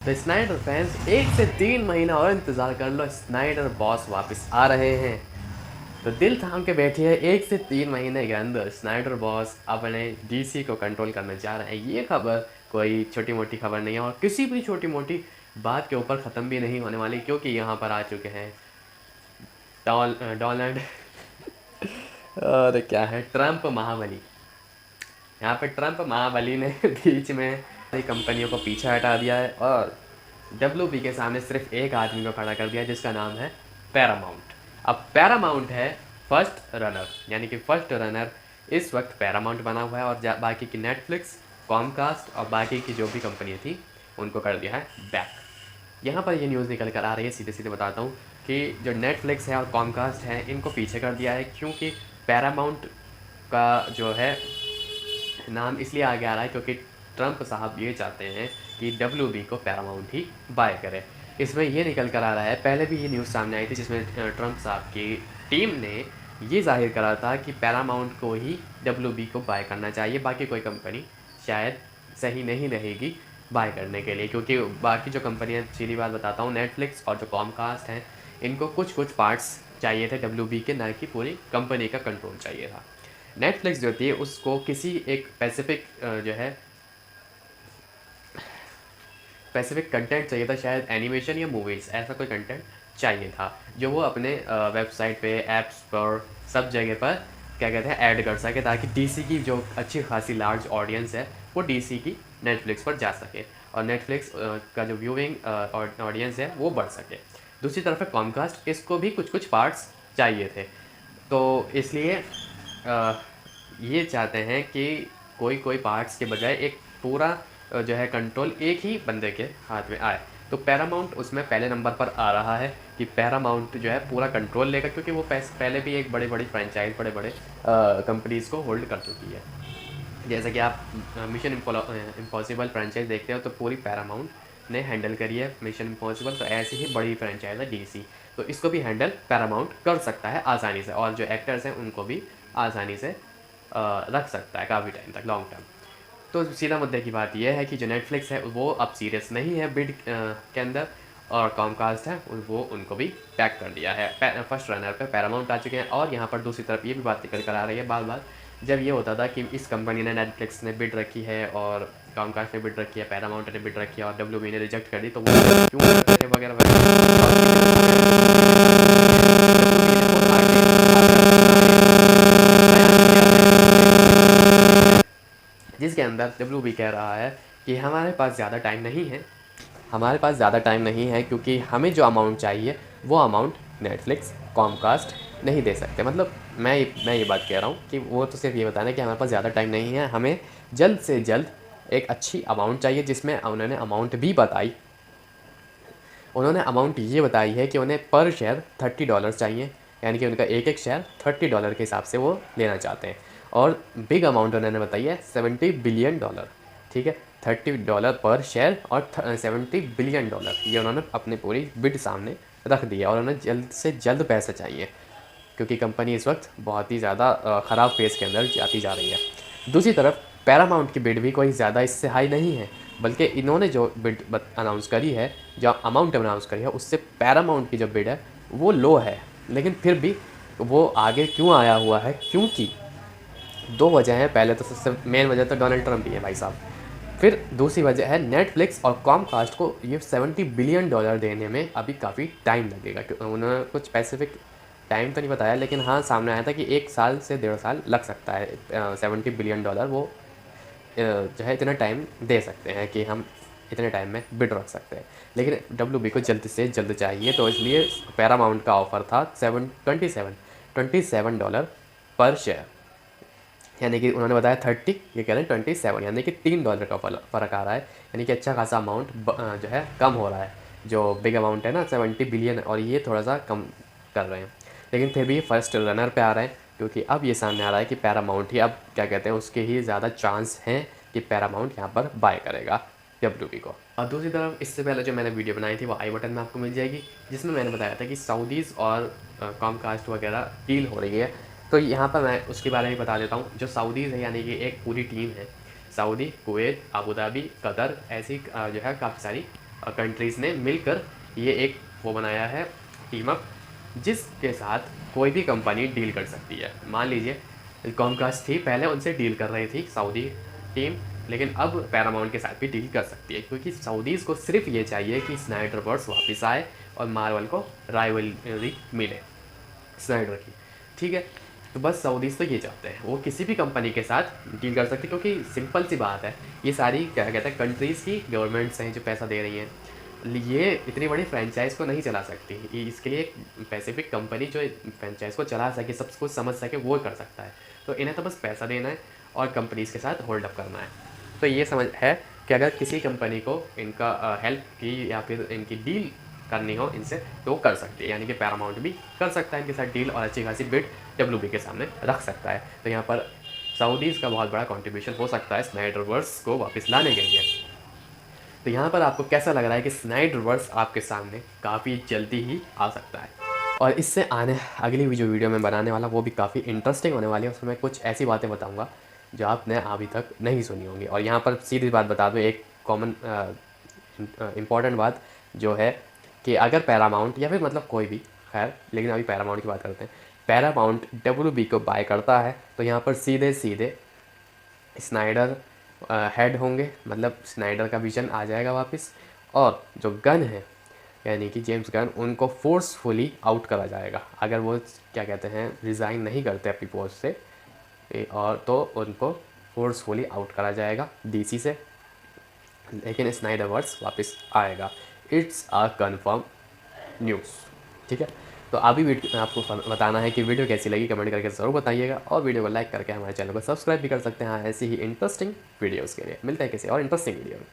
तो Snyder fans 1 से 3 महीना और इंतज़ार कर लो, स्नाइडर बॉस वापस आ रहे हैं। तो दिल थाम के बैठिए, 1 से 3 महीने के अंदर स्नाइडर बॉस अपने डीसी को कंट्रोल करने जा रहे हैं। ये खबर कोई छोटी मोटी खबर नहीं है और किसी भी छोटी मोटी बात के ऊपर ख़त्म भी नहीं होने वाली, क्योंकि यहाँ पर आ चुके हैं डोनाल्ड और क्या है, ट्रम्प महाबली। यहाँ पे ट्रम्प महाबली ने बीच में सारी कंपनियों को पीछे हटा दिया है और डब्ल्यूपी के सामने सिर्फ एक आदमी को खड़ा कर दिया, जिसका नाम है पैरामाउंट। अब पैरामाउंट है फर्स्ट रनर, यानी कि फर्स्ट रनर इस वक्त पैरामाउंट बना हुआ है और बाकी की नेटफ्लिक्स, कॉमकास्ट और बाकी की जो भी कंपनी थी उनको कर दिया है बैक। यहाँ पर ये न्यूज़ निकल कर आ रही है, सीधे सीधे बताता हूँ कि जो नेटफ्लिक्स है और कॉमकास्ट है इनको पीछे कर दिया है, क्योंकि पैरामाउंट का जो है नाम इसलिए आगे आ रहा है क्योंकि ट्रम्प साहब ये चाहते हैं कि डब्ल्यूबी को पैरामाउंट ही बाय करे। इसमें ये निकल कर आ रहा है, पहले भी ये न्यूज़ सामने आई थी जिसमें ट्रम्प साहब की टीम ने ये जाहिर करा था कि पैरामाउंट को ही डब्ल्यूबी को बाय करना चाहिए, बाकी कोई कंपनी शायद सही नहीं रहेगी बाय करने के लिए, क्योंकि बाकी जो कंपनियाँ, सीधी बात बताता हूँ, नेटफ्लिक्स और जो कॉमकास्ट हैं इनको कुछ कुछ पार्ट्स चाहिए थे डब्ल्यूबी के, ना कि पूरी कंपनी का कंट्रोल चाहिए था। नेटफ्लिक्स जो थी उसको किसी एक स्पेसिफिक जो है स्पेसिफिक कंटेंट चाहिए था, शायद एनिमेशन या मूवीज़, ऐसा कोई कंटेंट चाहिए था जो वो अपने वेबसाइट पे, ऐप्स पर, सब जगह पर क्या कहते हैं ऐड कर सके, ताकि डीसी की जो अच्छी खासी लार्ज ऑडियंस है वो डीसी की नेटफ्लिक्स पर जा सके और नेटफ्लिक्स का जो व्यूइंग ऑडियंस है वो बढ़ सके। दूसरी तरफ है कॉमकास्ट, इसको भी कुछ कुछ पार्ट्स चाहिए थे, तो इसलिए ये चाहते हैं कि कोई कोई पार्ट्स के बजाय एक पूरा जो है कंट्रोल एक ही बंदे के हाथ में आए। तो पैरामाउंट उसमें पहले नंबर पर आ रहा है कि पैरामाउंट जो है पूरा कंट्रोल लेगा, क्योंकि वो पहले भी एक बड़े बड़ी फ्रेंचाइज, बड़े बड़े कंपनीज़ को होल्ड कर चुकी है। जैसे कि आप मिशन इम्पॉसिबल फ्रेंचाइज देखते हो तो पूरी पैरामाउंट ने हैंडल करी है मिशन इम्पॉसिबल, तो ऐसी ही बड़ी फ्रेंचाइज है डीसी, तो इसको भी हैंडल पैरामाउंट कर सकता है आसानी से, और जो एक्टर्स हैं उनको भी आसानी से रख सकता है काफ़ी टाइम तक, लॉन्ग टर्म। तो सीधा मुद्दे की बात यह है कि जो नेटफ्लिक्स है वो अब सीरियस नहीं है बिड के अंदर, और कॉमकास्ट है वो उनको भी पैक कर दिया है। फर्स्ट रनर पे पैरामाउंट आ चुके हैं। और यहाँ पर दूसरी तरफ ये भी बात निकल कर आ रही है बार बार, जब ये होता था कि इस कंपनी ने, नेटफ्लिक्स ने बिड रखी है और कॉमकास्ट ने बिड रखी है, पैरामाउंट ने बिड रखी है और डब्ल्यूबी ने रिजेक्ट कर दी, तो वो क्यों कर रहे हैं वगैरह जिसके अंदर डब्ल्यूबी कह रहा है कि हमारे पास ज़्यादा टाइम नहीं है, हमारे पास ज़्यादा टाइम नहीं है, क्योंकि हमें जो अमाउंट चाहिए वो अमाउंट नेटफ्लिक्स, कॉमकास्ट नहीं दे सकते। मतलब मैं ये बात कह रहा हूँ कि वो तो सिर्फ ये बताना कि हमारे पास ज़्यादा टाइम नहीं है, हमें जल्द से जल्द एक अच्छी अमाउंट चाहिए, जिसमें उन्होंने अमाउंट भी बताई। उन्होंने अमाउंट ये बताई है कि उन्हें पर शेयर $30 चाहिए, यानी कि उनका एक एक शेयर $30 के हिसाब से वो लेना चाहते हैं। और बिग अमाउंट उन्होंने बताई है $70 बिलियन, ठीक है, $30 पर शेयर और $70 बिलियन, ये उन्होंने अपनी पूरी बिड सामने रख दी है और उन्हें जल्द से जल्द पैसे चाहिए, क्योंकि कंपनी इस वक्त बहुत ही ज़्यादा ख़राब फेज़ के अंदर जाती जा रही है। दूसरी तरफ पैरामाउंट की बिड भी कोई ज़्यादा इससे हाई नहीं है, बल्कि इन्होंने जो बिड अनाउंस करी है, जो अमाउंट अनाउंस करी है, उससे पैरामाउंट की जो बिड है वो लो है। लेकिन फिर भी वो आगे क्यों आया हुआ है, क्योंकि दो वजह हैं। पहले तो सबसे मेन वजह तो डोनाल्ड ट्रंप ही है भाई साहब। फिर दूसरी वजह है नेटफ्लिक्स और कॉमकास्ट को ये $70 बिलियन देने में अभी काफ़ी टाइम लगेगा। उन्होंने कुछ स्पेसिफिक टाइम तो नहीं बताया, लेकिन हाँ सामने आया था कि 1 साल से 1.5 साल लग सकता है। $70 बिलियन वो जो है इतना टाइम दे सकते हैं कि हम इतने टाइम में बिड रख सकते हैं। लेकिन डब्ल्यूबी को जल्द से जल्द चाहिए, तो इसलिए पैरामाउंट का ऑफ़र था $27 पर शेयर, यानी कि उन्होंने बताया 30, ये कह रहे हैं 27, यानी कि $3 का फ़र्क आ रहा है, यानी कि अच्छा खासा अमाउंट जो है कम हो रहा है। जो बिग अमाउंट है ना 70 बिलियन, और ये थोड़ा सा कम कर रहे हैं, लेकिन फिर भी फर्स्ट रनर पे आ रहे हैं, क्योंकि अब ये सामने आ रहा है कि पैरामाउंट ही, अब क्या कहते हैं, उसके ही ज़्यादा चांस हैं कि पैरामाउंट यहाँ पर बाय करेगा डब्ल्यूबी को। और दूसरी तरफ इससे पहले जो मैंने वीडियो बनाई थी वो आई बटन में आपको मिल जाएगी, जिसमें मैंने बताया था कि सऊदीज़ और कॉमकास्ट वगैरह डील हो रही है। तो यहाँ पर मैं उसके बारे में बता देता हूँ। जो सऊदीज़ है, यानी कि एक पूरी टीम है, Saudi, Kuwait, Abu Dhabi, Qatar, ऐसी जो है काफ़ी सारी कंट्रीज़ ने मिलकर ये एक वो बनाया है टीम अप, जिसके साथ कोई भी कंपनी डील कर सकती है। मान लीजिए कॉमकास्ट थी, पहले उनसे डील कर रही थी सऊदी टीम, लेकिन अब पैरामाउंट के साथ भी डील कर सकती है, क्योंकि सऊदीज़ को सिर्फ ये चाहिए कि स्नाइडरवर्स वापस आए और मार्वल को राइवलरी मिले स्नाइडर की। ठीक है, तो बस सऊदीज़ तो ये चाहते हैं, वो किसी भी कंपनी के साथ डील कर सकती है, क्योंकि सिंपल सी बात है, ये सारी क्या कहते हैं कंट्रीज़ की गवर्नमेंट्स हैं जो पैसा दे रही हैं। ये इतनी बड़ी फ्रेंचाइज़ को नहीं चला सकती, इसके लिए एक स्पेसिफिक कंपनी जो फ्रेंचाइज़ को चला सके, सब कुछ समझ सके, वो कर सकता है। तो इन्हें तो बस पैसा देना है और कंपनीज़ के साथ होल्ड अप करना है। तो ये समझ है कि अगर किसी कंपनी को इनका हेल्प की या फिर इनकी डील करनी हो इनसे, तो वो कर सकती है, यानी कि पैरामाउंट भी कर सकता है इनके साथ डील और अच्छी खासी बिड WB के सामने रख सकता है। तो यहाँ पर सऊदीज़ का बहुत बड़ा कंट्रीब्यूशन हो सकता है स्नाइडरवर्स को वापस लाने के लिए। तो यहाँ पर आपको कैसा लग रहा है कि स्नाइडरवर्स आपके सामने काफ़ी जल्दी ही आ सकता है, और इससे आने अगली जो वीडियो मैं बनाने वाला वो भी काफ़ी इंटरेस्टिंग होने वाली है। उसमें कुछ ऐसी बातें बताऊँगा जो आपने अभी तक नहीं सुनी होंगी। और यहाँ पर सीधी बात बता दूँ, एक कॉमन इम्पॉर्टेंट बात जो है कि अगर पैरामाउंट या फिर मतलब कोई भी, खैर लेकिन अभी पैरामाउंट की बात करते हैं, पैरामाउंट WB को बाय करता है तो यहाँ पर सीधे सीधे स्नाइडर हेड होंगे, मतलब स्नाइडर का विजन आ जाएगा वापस, और जो गन है यानी कि जेम्स गन, उनको फोर्सफुली आउट करा जाएगा अगर वो क्या कहते हैं रिज़ाइन नहीं करते अपनी पोस्ट से, और तो उनको फोर्सफुली आउट करा जाएगा DC से, लेकिन स्नाइडरवर्स वापस आएगा। It's a confirm news. ठीक है, तो अभी आपको बताना है कि वीडियो कैसी लगी, कमेंट करके ज़रूर बताइएगा, और वीडियो को लाइक करके हमारे चैनल को सब्सक्राइब भी कर सकते हैं ऐसी ही इंटरेस्टिंग वीडियोज़ के लिए। मिलते हैं किसी और इंटरेस्टिंग वीडियो में।